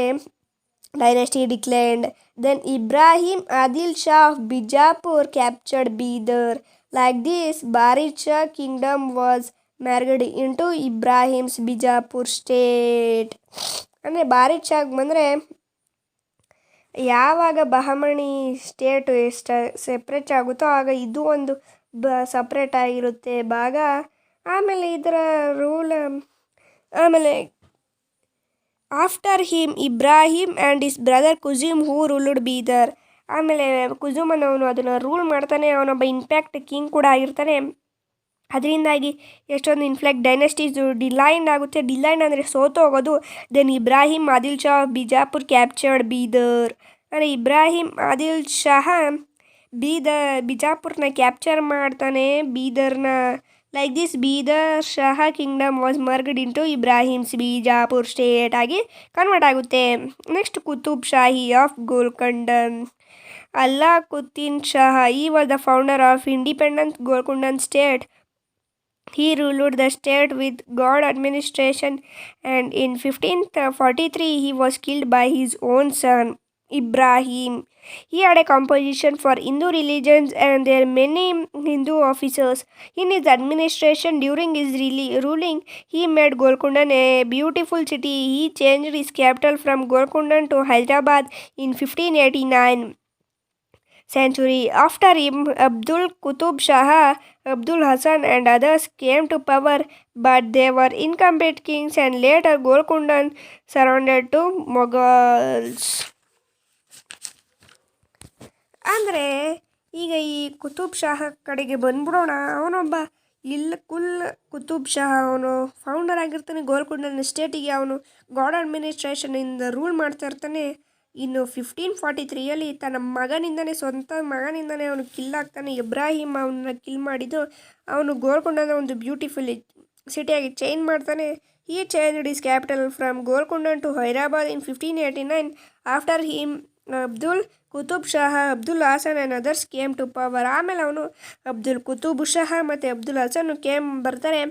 dynasty declined. Then Ibrahim Adil Shah of Bijapur captured Bidar. Like this, Barid Shah kingdom was merged into Ibrahim's Bijapur state. ಅಂದರೆ ಬಾರಿದ್ ಶಾಗ್ ಬಂದರೆ ಯಾವಾಗ ಬಹಮಣಿ state separate ಆಗುತ್ತೋ ಆಗ ಇದು ಒಂದು separate ಆಗಿರುತ್ತೆ ಭಾಗ. ಆಮೇಲೆ ಇದರ ರೂಲ್ ಆಮೇಲೆ after him Ibrahim and his brother Qasim who ruled Bidar. ಆಮೇಲೆ ಕುಜುಮನ್ ಅವನು ಅದನ್ನು ರೂಲ್ ಮಾಡ್ತಾನೆ, ಅವನೊಬ್ಬ ಇನ್ಫ್ಯಾಕ್ಟ್ ಕಿಂಗ್ ಕೂಡ ಆಗಿರ್ತಾನೆ. ಅದರಿಂದಾಗಿ ಎಷ್ಟೊಂದು ಇನ್ಫ್ಯಾಕ್ಟ್ ಡೈನೆಸ್ಟೀಸು ಡಿಲೈಂಡ್ ಆಗುತ್ತೆ. ಡಿಲೈಂಡ್ ಅಂದರೆ ಸೋತೋಗೋದು. Then Ibrahim Adil Shah Bijapur captured Bidar. ಅಂದರೆ ಇಬ್ರಾಹಿಂ ಆದಿಲ್ ಶಾಹ ಬಿಜಾಪುರ್ನ ಕ್ಯಾಪ್ಚರ್ ಮಾಡ್ತಾನೆ, ಬೀದರ್ನ. Like this, Bidar Shah kingdom was merged into Ibrahim's Bijapur state ಆಗಿ ಕನ್ವರ್ಟ್ ಆಗುತ್ತೆ. ನೆಕ್ಸ್ಟ್ ಕುತುಬ್ ಶಾಹಿ ಆಫ್ ಗೋಲ್ಕಂಡನ್. Alauddin Shah, he was the founder of independent Golcondan state. He ruled the state with God administration, and in 1543 he was killed by his own son Ibrahim. He had a composition for Hindu religions and there were many Hindu officers. In his administration during his ruling, he made Golcondan a beautiful city. He changed his capital from Golcondan to Hyderabad in 1589 century. After him, Abdul Qutub Shah, Abdul Hassan and others came to power, but they were incomplete kings and later Golcondan surrendered to Mughals. ಅಂದರೆ ಈಗ ಈ ಕುತುಬ್ ಶಾಹ ಕಡೆಗೆ ಬಂದ್ಬಿಡೋಣ. ಅವನೊಬ್ಬ ಕುತುಬ್ ಶಾಹ ಅವನು founder ಆಗಿರ್ತಾನೆ ಗೋಲ್ಕೊಂಡನ್ ಸ್ಟೇಟಿಗೆ. ಅವನು god ಅಡ್ಮಿನಿಸ್ಟ್ರೇಷನಿಂದ rule ಮಾಡ್ತಾ ಇರ್ತಾನೆ. ಇನ್ನು 1543ಯಲ್ಲಿ ತನ್ನ ಸ್ವಂತ ಮಗನಿಂದನೇ ಅವನು ಕಿಲ್ ಆಗ್ತಾನೆ. ಇಬ್ರಾಹಿಂ ಅವನ್ನ ಕಿಲ್ ಮಾಡಿದ್ದು ಅವನು ಗೋಲ್ಕೊಂಡನ ಒಂದು ಬ್ಯೂಟಿಫುಲ್ ಸಿಟಿಯಾಗಿ ಚೇಂಜ್ ಮಾಡ್ತಾನೆ. He changed his capital from Golconda to Hyderabad in 1589. After him, Abdul Qutub Shah, Abdul Hassan and others came to power. ಆಮೇಲೆ ಅವನು ಅಬ್ದುಲ್ ಕುತುಬ್ ಶಹಾ ಮತ್ತು ಅಬ್ದುಲ್ ಹಸನ್ ಬರ್ತಾರೆ.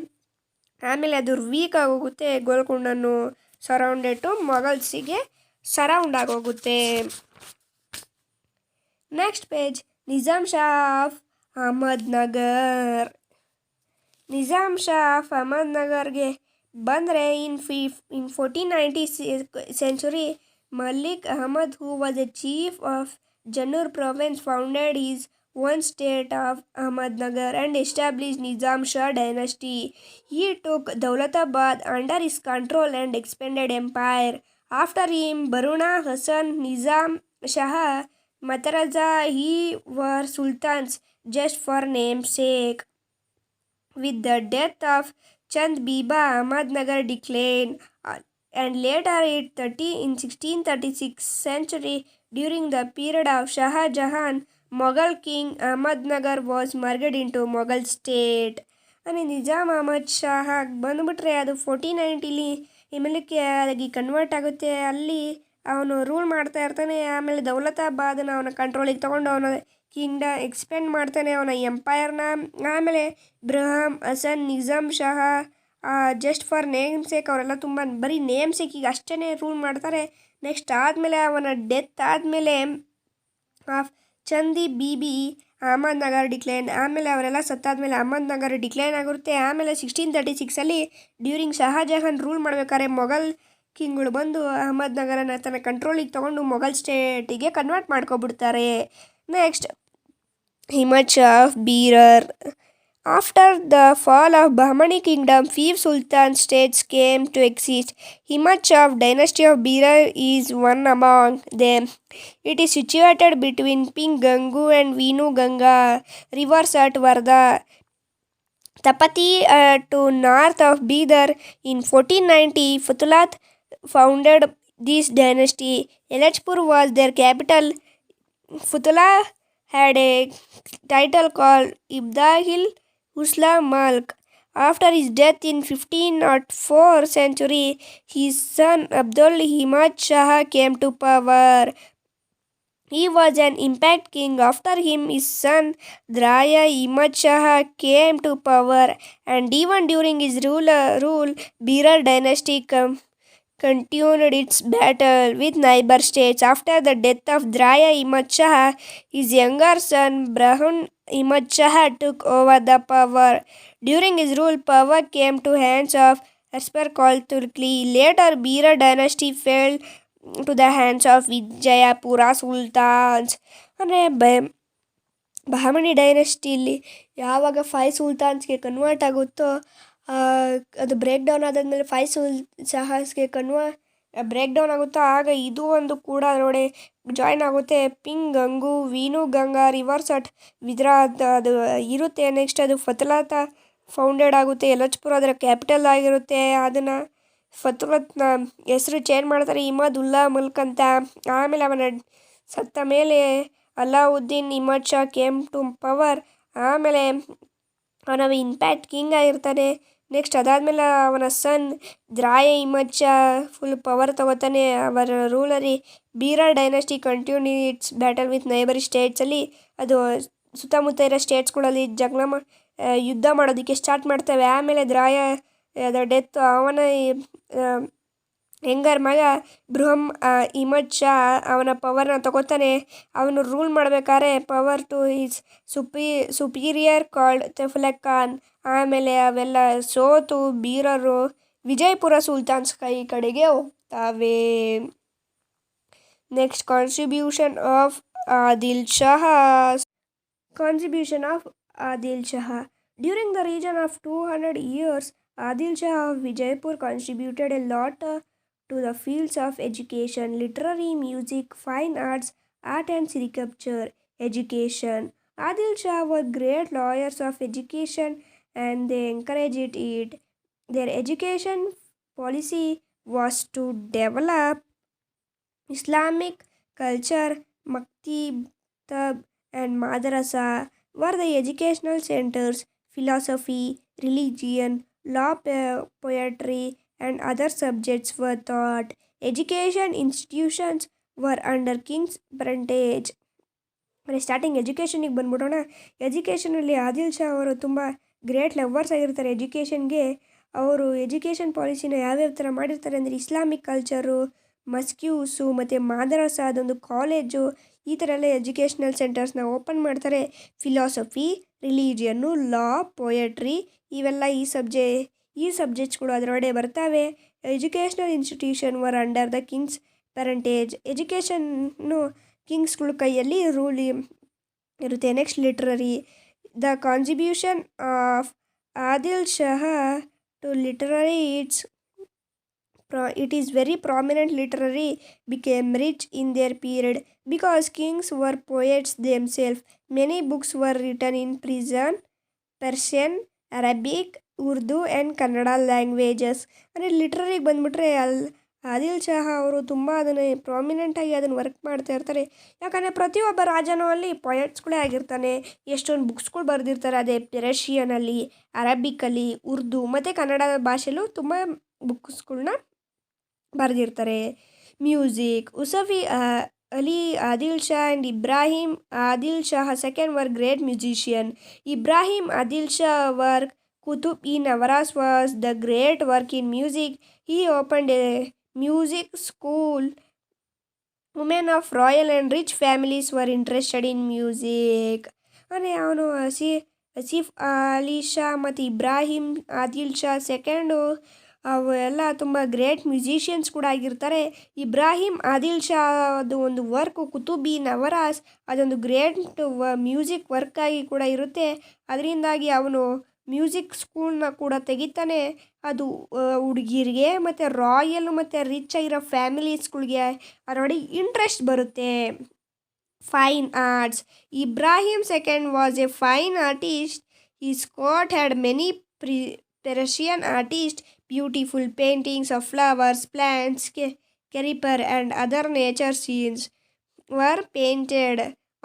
ಆಮೇಲೆ ಅದು ವೀಕ್ ಆಗೋಗುತ್ತೆ. ಗೋಲ್ಕೊಂಡನ್ನು ಸರೌಂಡೆಡ್ ಮೊಘಲ್ಸಿಗೆ ಸರೌಂಡ್ ಆಗೋಗುತ್ತೆ. Next page Nizam Shah of Ahmadnagar. Nizam Shah of ಅಹಮದ್ನಗರ್ಗೆ ಬಂದರೆ in 1490 century Malik Ahmad, who was a chief of Jannur province, founded his own state of Ahmadnagar and established Nizam Shah dynasty. He took Daulatabad under his control and expanded empire. After him, Baruna, Hassan, Nizam Shah, Mataraza, he were sultans just for namesake. With the death of Chand Biba, Ahmadnagar declined. And later in 1636 century, during the period of Shah Jahan, Mughal king Ahmadnagar was merged into Mughal state. ಅಂದರೆ ನಿಜಾಮ್ ಅಹಮದ್ ಶಾಹ ಬಂದುಬಿಟ್ರೆ ಅದು 1490 ಹಿಮಲಿಕ್ಕೆ ಆಗಿ convert ಆಗುತ್ತೆ. ಅಲ್ಲಿ ಅವನು rule ಮಾಡ್ತಾ ಇರ್ತಾನೆ. ಆಮೇಲೆ ದೌಲತಾಬಾದನ ಅವನ ಕಂಟ್ರೋಲಿಗೆ ತೊಗೊಂಡು ಅವನ ಎಕ್ಸ್ಪೆಂಡ್ ಮಾಡ್ತಾನೆ ಅವನ ಎಂಪೈರ್ನ. ಆಮೇಲೆ Ibrahim Hasan Nizam Shah just for name sake ಅವರೆಲ್ಲ ತುಂಬ ಬರೀ ನೇಮ್ ಸೇಕಿಗೆ ಅಷ್ಟೇ ರೂಲ್ ಮಾಡ್ತಾರೆ. ನೆಕ್ಸ್ಟ್ ಆದಮೇಲೆ ಅವನ ಡೆತ್ ಆದಮೇಲೆ ಚಂದಿ ಬಿಬಿ ಅಹಮದ್ನಗರ್ ಡಿಕ್ಲೈನ್. ಆಮೇಲೆ ಅವರೆಲ್ಲ ಸತ್ತಾದಮೇಲೆ ಅಹಮದ್ನಗರ್ ಡಿಕ್ಲೈನ್ ಆಗಿರುತ್ತೆ. ಆಮೇಲೆ 1636 ಡ್ಯೂರಿಂಗ್ ಶಹಾಜಹಾನ್ ರೂಲ್ ಮಾಡ್ಬೇಕಾದ್ರೆ ಮೊಘಲ್ ಕಿಂಗ್ಗಳು ಬಂದು ಅಹಮದ್ನಗರನ ತನ್ನ ಕಂಟ್ರೋಲಿಗೆ ತೊಗೊಂಡು ಮೊಘಲ್ ಸ್ಟೇಟಿಗೆ ಕನ್ವರ್ಟ್ ಮಾಡ್ಕೊಬಿಡ್ತಾರೆ. Next Himmat Shah of Berar. After the fall of Bahmani kingdom, 5 sultan states came to exist. Himmad Shah dynasty of Berar is one among them. It is situated between Ping Gangu and Vinu Ganga rivers at Varda, Tapati to north of Bidar. In 1490, Futulat founded this dynasty. Elachpur was their capital. Futullah had a title called Ibdahil Usla Malk. After his death in 1504 century, his son Abdul Himmad Shah came to power. He was an impact king. After him, his son Draya Himmad Shah came to power, and even during his rule, Berar dynasty continued its battle with neighbor states. After the death of Draya Himmad Shah, his younger son Brahun Himmad Shah took over the power. During his rule, power came to hands of Asper called Turkli. Later, Berar dynasty fell to the hands of Vijayapura sultans. ಅಂದರೆ ಬಹಮನಿ ಡೈನೆಸ್ಟಿಲಿ ಯಾವಾಗ 5 ಸುಲ್ತಾನ್ಸ್ಗೆ convert ಆಗುತ್ತೋ ಅದು break down ಆದಾದ್ಮೇಲೆ 5 ಶಹಾಸ್ಗೆ break down ಆಗುತ್ತೋ ಆಗ ಇದು ಒಂದು ಕೂಡ ನೋಡಿ ಜಾಯ್ನ್ ಆಗುತ್ತೆ. Penganga Wainganga rivers at ವಿದ್ರಾ ಅದು ಇರುತ್ತೆ. ನೆಕ್ಸ್ಟ್ ಅದು ಫತಲಾತ ಫೌಂಡೆಡ್ ಆಗುತ್ತೆ. ಎಲಚ್ಪುರ ಅದರ ಕ್ಯಾಪಿಟಲ್ ಆಗಿರುತ್ತೆ. ಅದನ್ನು ಫತುಲತ್ನ ಹೆಸರು ಚೇಂಜ್ ಮಾಡ್ತಾರೆ ಇಮದ್ ಉಲ್ಲಾ ಮುಲ್ಕ್ ಅಂತ. ಆಮೇಲೆ ಅವನ ಸತ್ತ ಮೇಲೆ Alauddin Imad Shah came to power. ಆಮೇಲೆ ಅವನ ಇಂಪ್ಯಾಕ್ಟ್ ಕಿಂಗ್ ಆಗಿರ್ತಾನೆ. ನೆಕ್ಸ್ಟ್ ಅದಾದಮೇಲೆ ಅವನ son Darya Imad Shah full power ತಗೋತಾನೆ. ಅವರ ರೂಲರಿ Berar dynasty continue its battle with ನೈಬರಿ ಸ್ಟೇಟ್ಸಲ್ಲಿ. ಅದು ಸುತ್ತಮುತ್ತ ಇರೋ ಸ್ಟೇಟ್ಸ್ಗಳಲ್ಲಿ ಯುದ್ಧ ಮಾಡೋದಕ್ಕೆ ಸ್ಟಾರ್ಟ್ ಮಾಡ್ತವೆ. ಆಮೇಲೆ ದ್ರಾಯ ಡೆತ್ ಅವನ ಹೆಂಗರ್ ಮಗ ಬೃಹಮ್ ಹಿಮ್ಮದ್ ಶಾ ಅವನ ಪವರ್ನ ತಗೋತಾನೆ. ಅವನು ರೂಲ್ ಮಾಡಬೇಕಾದ್ರೆ power to his superior called Tufal Khan. ಆಮೇಲೆ ಅವೆಲ್ಲ ಸೋತು ಬೀರರು ವಿಜಯಪುರ ಸುಲ್ತಾನ್ಸ್ ಕಡೆಗೆ ಹೋಗ್ತವೆ. Next contribution of Adil Shah. During the region of 200 years, Adil Shah of Vijaypur contributed a lot to the fields of education, literary, music, fine arts, art and sericulture. Education. Adil Shah were great lawyers of education and they encouraged it. Their education policy was to develop Islamic culture. Maktab and madrasa were the educational centers. Philosophy, religion, law, poetry and other subjects were taught. Education institutions were under king's parentage. Starting ಎಜುಕೇಷನಿಗೆ ಬಂದ್ಬಿಡೋಣ. ಎಜುಕೇಷನಲ್ಲಿ ಆದಿಲ್ ಶಾ ಅವರು ತುಂಬ great lovers ಆಗಿರ್ತಾರೆ ಎಜುಕೇಷನ್ಗೆ. ಅವರು education ಪಾಲಿಸಿನ ಯಾವ್ಯಾವ ಥರ ಮಾಡಿರ್ತಾರೆ ಅಂದರೆ ಇಸ್ಲಾಮಿಕ್ ಕಲ್ಚರು, ಮಸ್ಕ್ಯೂಸು ಮತ್ತು ಮಾದರಸ ಅದೊಂದು ಕಾಲೇಜು, ಈ ಥರ ಎಲ್ಲ ಎಜುಕೇಷ್ನಲ್ ಸೆಂಟರ್ಸ್ನ ಓಪನ್ ಮಾಡ್ತಾರೆ. ಫಿಲಾಸಫಿ, ರಿಲಿಜಿಯನ್ನು, ಲಾ, ಪೊಯೆಟ್ರಿ ಇವೆಲ್ಲ ಈ ಸಬ್ಜೆಕ್ಟ್ಸ್ಗಳು ಅದರೊಳಗೆ ಬರ್ತವೆ. Educational institution were under the king's parentage. ಎಜುಕೇಷನ್ನು ಕಿಂಗ್ಸ್ಗಳ ಕೈಯಲ್ಲಿ ರೂಲ್ ಇರುತ್ತೆ. Next literary. The contribution of Adil Shah to literary it is very prominent. Literary became rich in their period because kings were poets themselves. Many books were written in Persian, Arabic, Urdu and Kannada languages. ಅಂದರೆ ಲಿಟ್ರರಿಗೆ ಬಂದುಬಿಟ್ರೆ ಆದಿಲ್ ಶಾ ಅವರು ತುಂಬ ಅದನ್ನು ಪ್ರಾಮಿನೆಂಟಾಗಿ ಅದನ್ನು work ಮಾಡ್ತಾ ಇರ್ತಾರೆ. ಯಾಕಂದರೆ ಪ್ರತಿಯೊಬ್ಬ ರಾಜನೂ ಅಲ್ಲಿ ಪೊಯೆಟ್ಸ್ಗಳೇ ಆಗಿರ್ತಾನೆ. ಎಷ್ಟೊಂದು ಬುಕ್ಸ್ಗಳು ಬರೆದಿರ್ತಾರೆ. ಅದೇ ಪೆರ್ಷಿಯನಲ್ಲಿ, ಅರಬಿಕಲ್ಲಿ, ಉರ್ದು ಮತ್ತು ಕನ್ನಡ ಭಾಷೆಯಲ್ಲೂ ತುಂಬ ಬುಕ್ಸ್ಗಳನ್ನ ಬರೆದಿರ್ತಾರೆ. Music. ಉಸಫಿ Ali Adil Shah and Ibrahim Adil Shah II were great musicians. Ibrahim Adil Shah work Kutub-i-Navaras was the great work in music. He opened a music school. Women of royal and rich families were interested in music. ಅಂದರೆ ಅವನು ಆಸಿಫ್ ಅಲಿ ಶಾ ಮತ್ತು Ibrahim Adil Shah second ಅವೆಲ್ಲ ತುಂಬ great musicians ಕೂಡ ಆಗಿರ್ತಾರೆ. ಇಬ್ರಾಹಿಂ ಆದಿಲ್ ಶಾ ಅದು ಒಂದು work ಕುತುಬ್-ಇ-ನವರಾಸ್ ಅದೊಂದು ಗ್ರೇಟ್ ಮ್ಯೂಸಿಕ್ ವರ್ಕಾಗಿ ಕೂಡ ಇರುತ್ತೆ. ಅದರಿಂದಾಗಿ ಅವನು ಮ್ಯೂಸಿಕ್ ಸ್ಕೂಲ್ನ ಕೂಡ ತೆಗಿತಾನೆ. ಅದು ಹುಡುಗಿರಿಗೆ ಮತ್ತು ರಾಯಲ್ ಮತ್ತು ರಿಚ್ ಆಗಿರೋ ಫ್ಯಾಮಿಲೀಸ್ಗಳಿಗೆ ಅದರೊಳಗೆ ಇಂಟ್ರೆಸ್ಟ್ ಬರುತ್ತೆ. Fine arts. Ibrahim second was A fine artist. His court had many Persian artists. Beautiful paintings of flowers, plants, creeper and other nature scenes were painted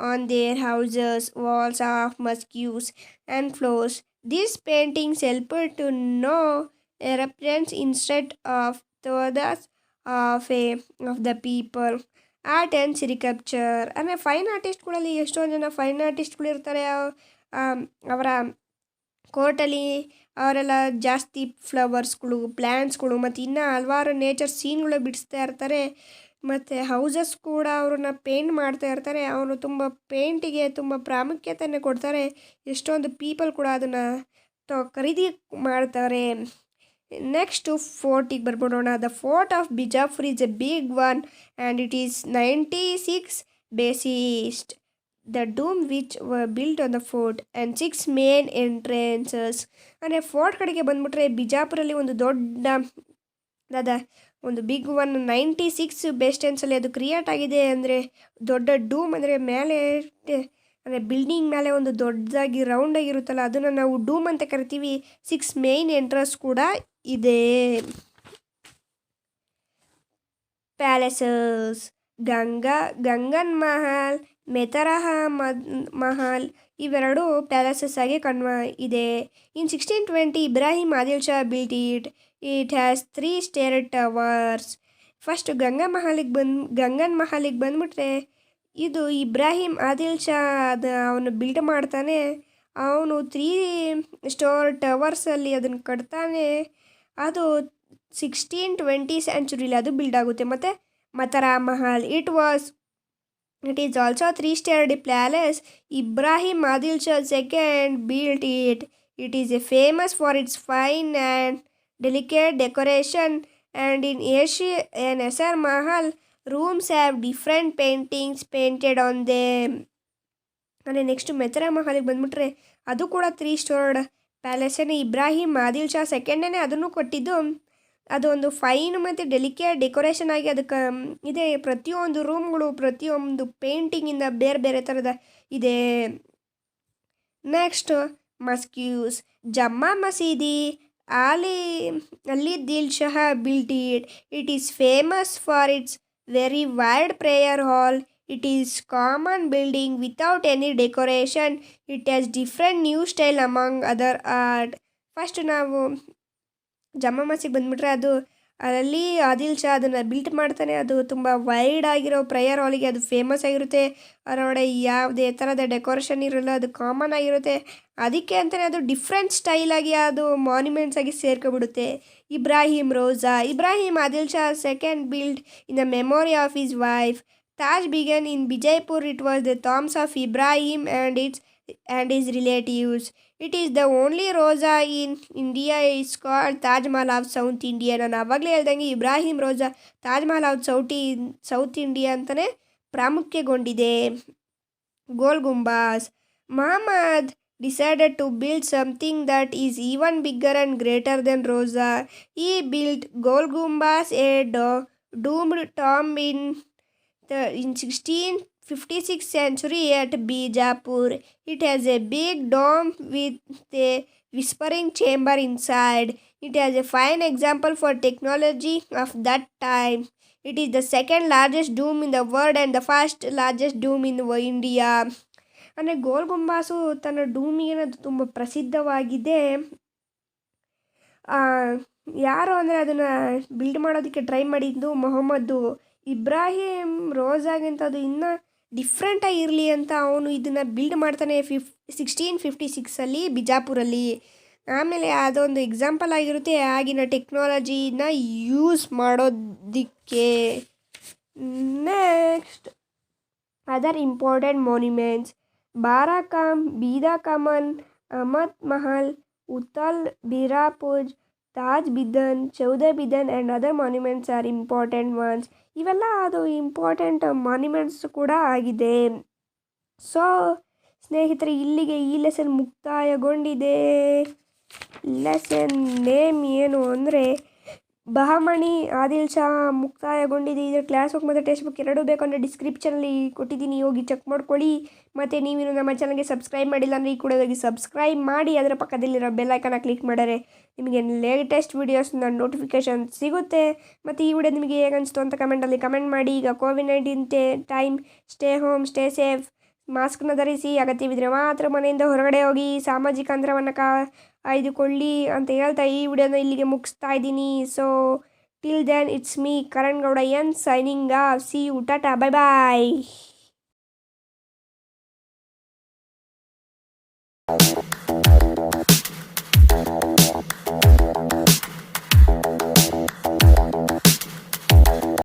on their houses, walls of mosques and floors. These paintings helped to know reference instead of those of the people. Art and caricature. ಅಂದರೆ fine ಆರ್ಟಿಸ್ಟ್ಗಳಲ್ಲಿ ಎಷ್ಟೊಂದು ಜನ fine ಆರ್ಟಿಸ್ಟ್ಗಳು ಇರ್ತಾರೆ. ಅವರ ಕೋರ್ಟಲ್ಲಿ ಅವರೆಲ್ಲ ಜಾಸ್ತಿ ಫ್ಲವರ್ಸ್ಗಳು, ಪ್ಲ್ಯಾಂಟ್ಸ್ಗಳು ಮತ್ತು ಇನ್ನೂ ಹಲವಾರು ನೇಚರ್ ಸೀನ್ಗಳು ಬಿಡಿಸ್ತಾ ಇರ್ತಾರೆ. ಮತ್ತು ಹೌಸಸ್ ಕೂಡ ಅವ್ರನ್ನ ಪೇಂಟ್ ಮಾಡ್ತಾ ಇರ್ತಾರೆ. ಅವರು ತುಂಬ ಪೇಂಟಿಗೆ ತುಂಬ ಪ್ರಾಮುಖ್ಯತೆಯನ್ನು ಕೊಡ್ತಾರೆ. ಎಷ್ಟೊಂದು ಪೀಪಲ್ ಕೂಡ ಅದನ್ನು ಖರೀದಿ ಮಾಡ್ತಾರೆ. ನೆಕ್ಸ್ಟು ಫೋರ್ಟಿಗೆ ಬರ್ಬಿಡೋಣ. The fort of Bijapur is a big one and it is 96 ಬೇಸಿಸ್ಟ್. The dome which were built on the fort and 6 main entrances. ಅಂದರೆ ಫೋರ್ಟ್ ಕಡೆಗೆ ಬಂದುಬಿಟ್ರೆ ಬಿಜಾಪುರಲ್ಲಿ ಒಂದು ಒಂದು ಬಿಗ್ ಒನ್ 96 ಬೇಸ್ಟೆನ್ಸಲ್ಲಿ ಅದು ಕ್ರಿಯೇಟ್ ಆಗಿದೆ. ಅಂದರೆ ದೊಡ್ಡ ಡೂಮ್ ಅಂದರೆ ಮೇಲೆ ಅಂದರೆ ಬಿಲ್ಡಿಂಗ್ ಮೇಲೆ ಒಂದು ದೊಡ್ಡದಾಗಿ ರೌಂಡಾಗಿರುತ್ತಲ್ಲ ಅದನ್ನು ನಾವು ಡೂಮ್ ಅಂತ ಕರಿತೀವಿ. 6 ಮೇನ್ ಎಂಟ್ರೆನ್ಸ್ ಕೂಡ ಇದೆ. ಪ್ಯಾಲೇಸಸ್. ಗಂಗನ್ ಮಹಲ್, ಮೆತರಹ ಮಹಲ್ ಇವೆರಡು ಪ್ಯಾಲೇಸಸ್ ಆಗಿ ಇದೆ. In 1620 Ibrahim Adil Shah built it has 3 stair towers. First Gagan ಮಹಲಿಗೆ ಬಂದ್ಬಿಟ್ರೆ ಇದು ಇಬ್ರಾಹಿಂ ಆದಿಲ್ ಶಾ ಅವನು ಬಿಲ್ಡ್ ಮಾಡ್ತಾನೆ. ಅವನು 3 ಸ್ಟೋರ್ ಟವರ್ಸಲ್ಲಿ ಅದನ್ನು ಕಟ್ತಾನೆ. ಅದು 1620 ಸೆಂಚುರಿಲಿ ಅದು ಬಿಲ್ಡ್ ಆಗುತ್ತೆ. ಮತ್ತು ಮತರಾ Mahal It is also a 3-starred palace. Ibrahim Adil Shah II built it. It is famous for its fine and delicate decoration. And in Asar Mahal, rooms have different paintings painted on them. ಅಂದರೆ next ಮೆತರಾ ಮಹಲಿಗೆ ಬಂದುಬಿಟ್ರೆ ಅದು ಕೂಡ 3 stored ಪ್ಯಾಲೇಸನ್ನೇ. Ibrahim Adil Shah ಸೆಕೆಂಡನೇ ಅದನ್ನು ಕೊಟ್ಟಿದ್ದು. ಅದೊಂದು fine ಮತ್ತು delicate decoration ಆಗಿ ಅದಕ್ಕೆ ಇದೆ. ಪ್ರತಿಯೊಂದು ರೂಮ್ಗಳು ಪ್ರತಿಯೊಂದು ಪೇಂಟಿಂಗಿಂದ ಬೇರೆ ಬೇರೆ ಥರದ ಇದೆ. ನೆಕ್ಸ್ಟ್ ಮಸ್ಕ್ಯೂಸ್. ಜಮ್ಮಾ ಮಸೀದಿ Ali Dil Shah built it. It is famous for its very wide prayer hall. It is common building without any decoration. It has different new style among other art. First ನಾವು ಜಮ್ಮ ಮಸೀದಿ ಬಂದುಬಿಟ್ರೆ ಅದು ಅಲ್ಲಿ ಆದಿಲ್ ಶಾ ಅದನ್ನು built ಮಾಡ್ತಾನೆ. ಅದು ತುಂಬ wide ಆಗಿರೋ ಪ್ರೇಯರ್ ಹಾಲಿಗೆ ಅದು ಫೇಮಸ್ ಆಗಿರುತ್ತೆ. ಅದರೊಳಗಡೆ ಯಾವುದೇ ಥರದ ಡೆಕೋರೇಷನ್ ಇರೋಲ್ಲ, ಅದು ಕಾಮನ್ ಆಗಿರುತ್ತೆ. ಅದಕ್ಕೆ ಅಂತಲೇ ಅದು ಡಿಫ್ರೆಂಟ್ ಸ್ಟೈಲಾಗಿ ಅದು ಮಾನ್ಯುಮೆಂಟ್ಸ್ ಆಗಿ ಸೇರ್ಕೊಬಿಡುತ್ತೆ. Ibrahim Adil Shah second build in the memory of his wife. Taj began in Bijaypur. It was the tombs of Ibrahim and his relatives. It is the only rosa in India is called Taj Mahal of South India. ನಾನು ಆವಾಗಲೇ ಹೇಳ್ದಂಗೆ Ibrahim Roza Taj Mahal of south India ಅಂತಲೇ ಪ್ರಾಮುಖ್ಯಗೊಂಡಿದೆ. ಗೋಲ್ Gumbaz. Muhammad decided to build something that is even bigger and greater than Rosa. He built Gol Gumbaz, a doomed tomb in 1656 century at Bijapur. It has a big dome with a whispering chamber inside. It has a fine example for technology of that time. It is the second largest dome in the world and the first largest dome in India. ಅಂದರೆ ಗೋಲ್ ಗುಂಬಾಸು ತನ್ನ ಡೂಮಿಗೆ ಅದು ತುಂಬ ಪ್ರಸಿದ್ಧವಾಗಿದೆ. ಯಾರು ಅಂದರೆ ಅದನ್ನು build ಮಾಡೋದಕ್ಕೆ try ಮಾಡಿದ್ದು ಮೊಹಮ್ಮದ್ದು. ಇಬ್ರಾಹಿಂ ರೋಜಾಗಿಂತ ಅದು ಇನ್ನೂ ಡಿಫ್ರೆಂಟಾಗಿ ಇರಲಿ ಅಂತ ಅವನು ಇದನ್ನು ಬಿಲ್ಡ್ ಮಾಡ್ತಾನೆ 1656 ಬಿಜಾಪುರಲ್ಲಿ. ಆಮೇಲೆ ಅದೊಂದು ಎಕ್ಸಾಂಪಲ್ ಆಗಿರುತ್ತೆ ಆಗಿನ ಟೆಕ್ನಾಲಜಿನ ಯೂಸ್ ಮಾಡೋದಕ್ಕೆ. Next other important monuments. Barakaman, ಬೀದಾ ಕಮನ್, ಅಹಮದ್ ಮಹಲ್, ಉತ್ತಲ್ ಬಿರಾಪುಜ್, ತಾಜ್ ಬಿದನ್, ಚೌದೆ ಬಿದನ್ and other monuments are important ones. ಇವೆಲ್ಲ ಅದು ಇಂಪಾರ್ಟೆಂಟ್ ಮಾನ್ಯುಮೆಂಟ್ಸ್ ಕೂಡ ಆಗಿದೆ. ಸೊ ಸ್ನೇಹಿತರೆ, ಇಲ್ಲಿಗೆ ಈ ಲೆಸನ್ ಮುಕ್ತಾಯಗೊಂಡಿದೆ. ಲೆಸನ್ ನೇಮ್ ಏನು ಅಂದರೆ ಬಹಮಣಿ ಆದಿಲ್ ಶಾ ಮುಕ್ತಾಯಗೊಂಡಿದೆ. ಇದರ ಕ್ಲಾಸ್ ವರ್ಕ್ ಮತ್ತು ಟೆಕ್ಸ್ಟ್ ಬುಕ್ ಎರಡೂ ಬೇಕು ಅಂದರೆ ಡಿಸ್ಕ್ರಿಪ್ಷನಲ್ಲಿ ಕೊಟ್ಟಿದ್ದೀನಿ, ಹೋಗಿ ಚೆಕ್ ಮಾಡ್ಕೊಳ್ಳಿ. ಮತ್ತು ನೀವಿನ್ನು ನಮ್ಮ ಚಾನಲ್ಗೆ ಸಬ್ಸ್ಕ್ರೈಬ್ ಮಾಡಿಲ್ಲ ಅಂದರೆ ಈ ಕೂಡ ಹೋಗಿ ಸಬ್ಸ್ಕ್ರೈಬ್ ಮಾಡಿ. ಅದರ ಪಕ್ಕದಲ್ಲಿರೋ ಬೆಲ್ ಐಕನ್ನ ಕ್ಲಿಕ್ ಮಾಡಿದರೆ ನಿಮಗೆ ಲೇಟೆಸ್ಟ್ ವೀಡಿಯೋಸ್ನ ನೋಟಿಫಿಕೇಷನ್ ಸಿಗುತ್ತೆ. ಮತ್ತು ಈ ವಿಡಿಯೋ ನಿಮಗೆ ಹೇಗೆ ಅನಿಸ್ತು ಅಂತ ಕಮೆಂಟಲ್ಲಿ ಕಮೆಂಟ್ ಮಾಡಿ. ಈಗ ಕೋವಿಡ್-19 time, stay home, stay safe, ಮಾಸ್ಕ್ನ ಧರಿಸಿ, ಅಗತ್ಯವಿದ್ದರೆ ಮಾತ್ರ ಮನೆಯಿಂದ ಹೊರಗಡೆ ಹೋಗಿ ಸಾಮಾಜಿಕ ಅಂತರವನ್ನು ಕಾಯ್ದುಕೊಳ್ಳಿ ಅಂತ ಹೇಳ್ತಾ ಈ ವಿಡಿಯೋನ ಇಲ್ಲಿಗೆ ಮುಗಿಸ್ತಾ ಇದ್ದೀನಿ. So till then it's me Karan Gowda N signing off. See you, ಟಾಟಾ, ಬೈ ಬಾಯ್.